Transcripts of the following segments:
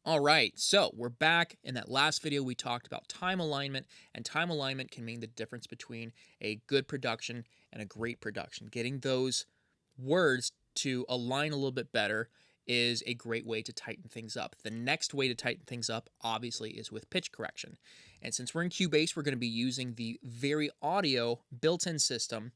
All right, so we're back. In that last video, we talked about time alignment, and time alignment can mean the difference between a good production and a great production. Getting those words to align a little bit better is a great way to tighten things up. The next way to tighten things up, obviously, is with pitch correction. And since we're in Cubase, we're going to be using the Very Audio built-in system.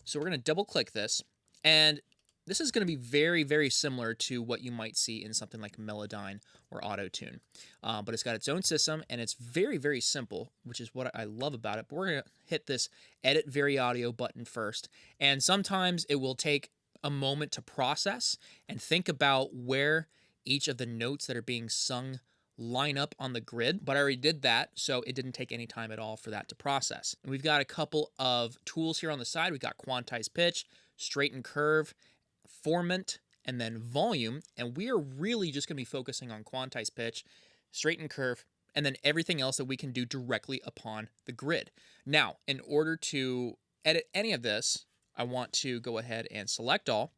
So we're going to double-click this, and this is going to be very, very similar to what you might see in something like Melodyne or Auto-Tune. But it's got its own system, and it's very, very simple, which is what I love about it. But we're going to hit this Edit Very Audio button first. And sometimes it will take a moment to process and think about where each of the notes that are being sung line up on the grid, but I already did that, so it didn't take any time at all for that to process. And we've got a couple of tools here on the side. We've got quantize pitch, straighten curve, formant, and then volume. And we are really just going to be focusing on quantize pitch, straighten curve, and then everything else that we can do directly upon the grid. Now, in order to edit any of this, I want to go ahead and select all.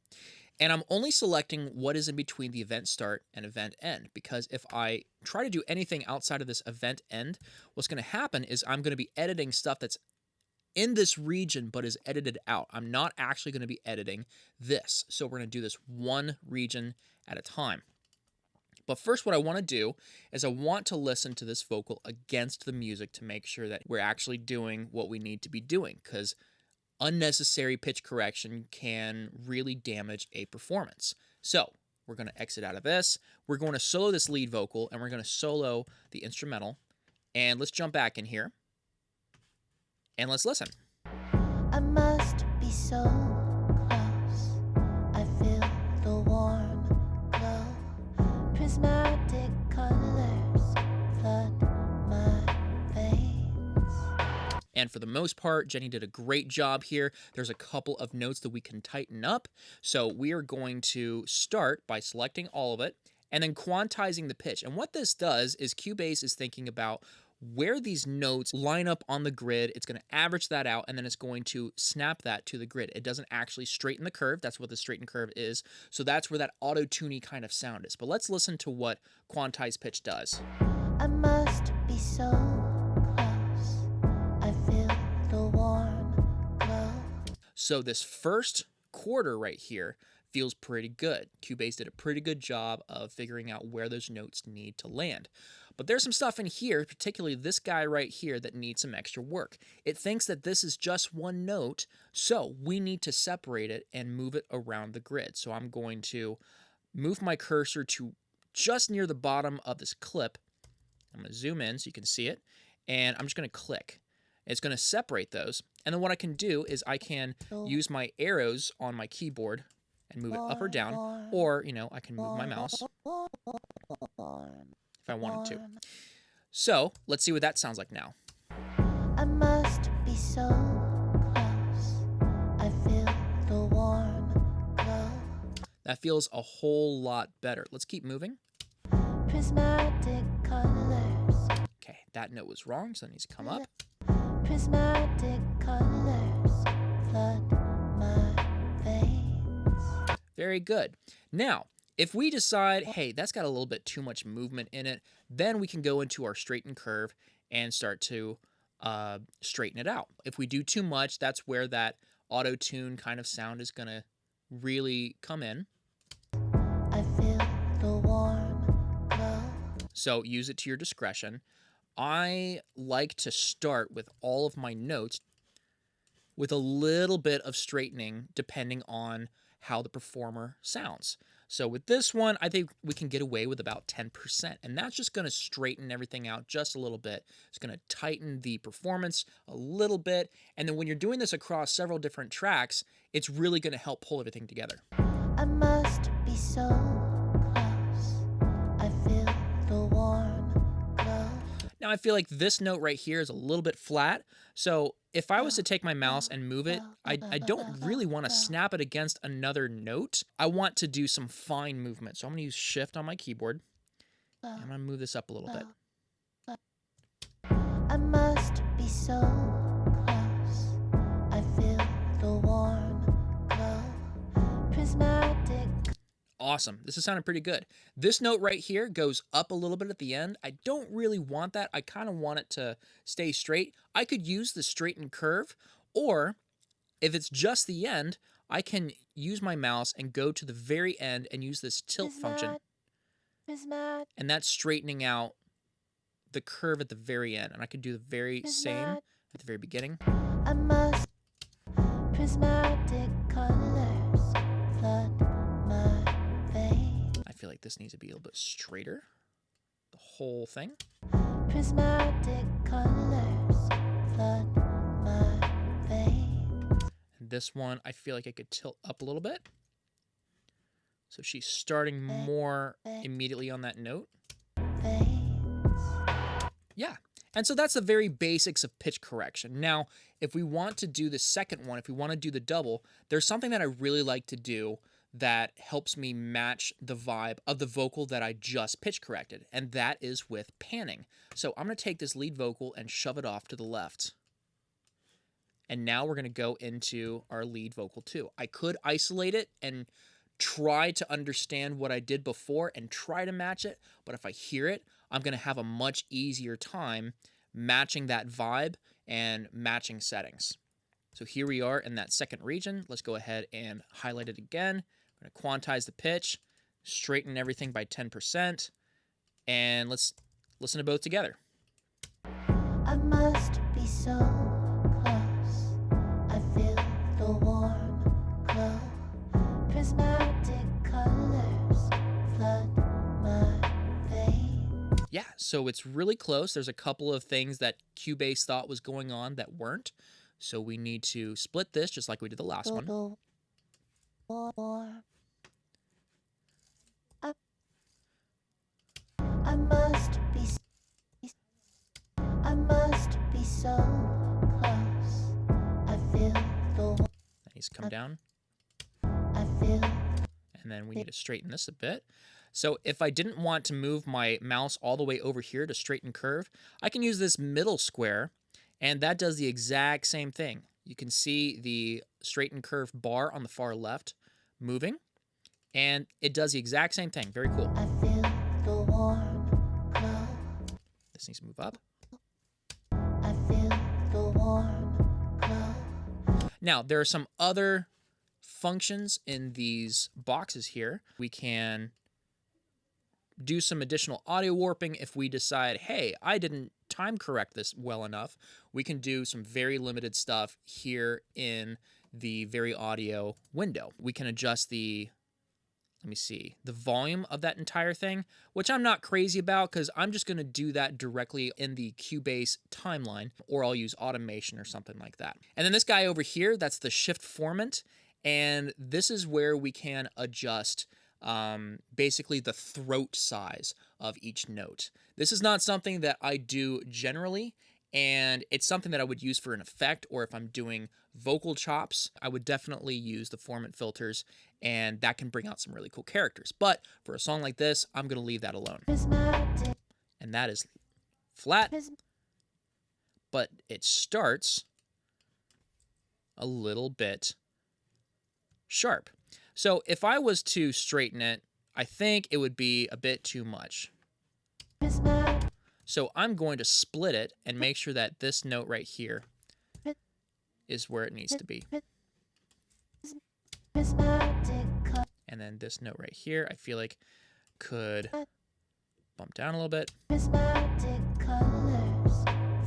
And I'm only selecting what is in between the event start and event end, because if I try to do anything outside of this event end, what's going to happen is I'm going to be editing stuff that's in this region but is edited out. I'm not actually going to be editing this. So we're going to do this one region at a time. But first, what I want to do is I want to listen to this vocal against the music to make sure that we're actually doing what we need to be doing, because unnecessary pitch correction can really damage a performance. So we're going to exit out of this. We're going to solo this lead vocal, and we're going to solo the instrumental. And let's jump back in here, and let's listen. I must be so close. I feel the warm glow. Prismatic colors flood my veins. And for the most part, Jenny did a great job here. There's a couple of notes that we can tighten up. So we are going to start by selecting all of it and then quantizing the pitch. And what this does is Cubase is thinking about where these notes line up on the grid. It's going to average that out, and then it's going to snap that to the grid. It doesn't actually straighten the curve. That's what the straighten curve is. So that's where that auto-tuney kind of sound is. But let's listen to what quantize pitch does. I must be so close. I feel the warm glow. So this first quarter right here feels pretty good. Cubase did a pretty good job of figuring out where those notes need to land. But there's some stuff in here, particularly this guy right here, that needs some extra work. It thinks that this is just one note, so we need to separate it and move it around the grid. So I'm going to move my cursor to just near the bottom of this clip. I'm going to zoom in so you can see it, and I'm just going to click. It's going to separate those. And then what I can do is I can use my arrows on my keyboard and move it up or down, or, I can move my mouse if I wanted to. So let's see what that sounds like now. I must be so close. I feel the warm glow. That feels a whole lot better. Let's keep moving. Prismatic colors. Okay, that note was wrong, so it needs to come up. Prismatic colors flood my veins. Very good. Now, if we decide, hey, that's got a little bit too much movement in it, then we can go into our straighten curve and start to straighten it out. If we do too much, that's where that auto-tune kind of sound is going to really come in. I feel the warm glow. So use it to your discretion. I like to start with all of my notes with a little bit of straightening depending on how the performer sounds. So with this one, I think we can get away with about 10%, and that's just going to straighten everything out just a little bit. It's going to tighten the performance a little bit, and then when you're doing this across several different tracks, it's really going to help pull everything together. I must be so close. I feel the warm glow. Now I feel like this note right here is a little bit flat, so if I was to take my mouse and move it, I don't really want to snap it against another note. I want to do some fine movement. So I'm going to use Shift on my keyboard. And I'm going to move this up a little bit. I must be so close. I feel the warm glow. Prismatic Awesome. This is sounding pretty good. This note right here goes up a little bit at the end. I don't really want that. I kind of want it to stay straight. I could use the straighten curve, or if it's just the end, I can use my mouse and go to the very end and use this tilt function. And that's straightening out the curve at the very end. And I could do the very same at the very beginning. I must prismatic colors flood my veins. I feel like this needs to be a little bit straighter. The whole thing. Prismatic colors flood my veins. And this one, I feel like I could tilt up a little bit. So she's starting more immediately on that note. Yeah. And so that's the very basics of pitch correction. Now, if we want to do the second one, if we want to do the double, there's something that I really like to do that helps me match the vibe of the vocal that I just pitch corrected, and that is with panning. So I'm going to take this lead vocal and shove it off to the left. And now we're going to go into our lead vocal 2. I could isolate it and try to understand what I did before and try to match it, but if I hear it, I'm going to have a much easier time matching that vibe and matching settings. So here we are in that second region. Let's go ahead and highlight it again. I'm going to quantize the pitch, straighten everything by 10%, and let's listen to both together. I must be so close. I feel the warm glow. Prismatic colors flood my veins. Yeah, so it's really close. There's a couple of things that Cubase thought was going on that weren't. So we need to split this just like we did the last one. I must be so close. I feel the That needs to come down. I feel And then we need to straighten this a bit. So if I didn't want to move my mouse all the way over here to straighten curve, I can use this middle square, and that does the exact same thing. You can see the straighten curve bar on the far left moving, and it does the exact same thing. Very cool. I feel the warm glow. This needs to move up. I feel the warm glow. Now, there are some other functions in these boxes here. We can do some additional audio warping if we decide, hey, I didn't time correct this well enough. We can do some very limited stuff here in the very audio window. We can adjust the, let me see, the volume of that entire thing, which I'm not crazy about because I'm just going to do that directly in the Cubase timeline, or I'll use automation or something like that. And then this guy over here, that's the shift formant. And this is where we can adjust basically the throat size of each note. This is not something that I do generally, and it's something that I would use for an effect, or if I'm doing vocal chops, I would definitely use the formant filters, and that can bring out some really cool characters. But for a song like this, I'm going to leave that alone. Prismatic. And that is flat, but it starts a little bit sharp. So if I was to straighten it, I think it would be a bit too much. Prismatic. So I'm going to split it and make sure that this note right here is where it needs to be. Prismatic colors. And then this note right here, I feel like could bump down a little bit. Prismatic colors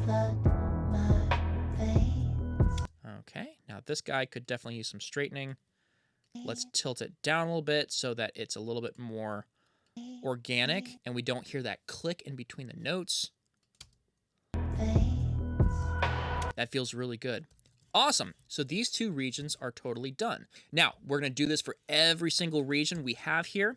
flood my veins. Okay, now this guy could definitely use some straightening. Let's tilt it down a little bit so that it's a little bit more organic and we don't hear that click in between the notes. That feels really good. Awesome. So these two regions are totally done. Now, we're going to do this for every single region we have here.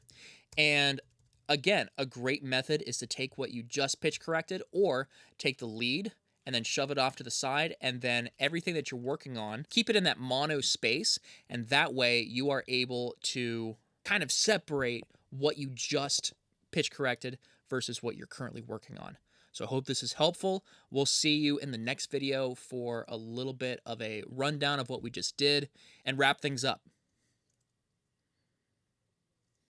And again, a great method is to take what you just pitch corrected, or take the lead and then shove it off to the side, and then everything that you're working on, keep it in that mono space, and that way you are able to kind of separate what you just pitch corrected versus what you're currently working on. So I hope this is helpful. We'll see you in the next video for a little bit of a rundown of what we just did and wrap things up.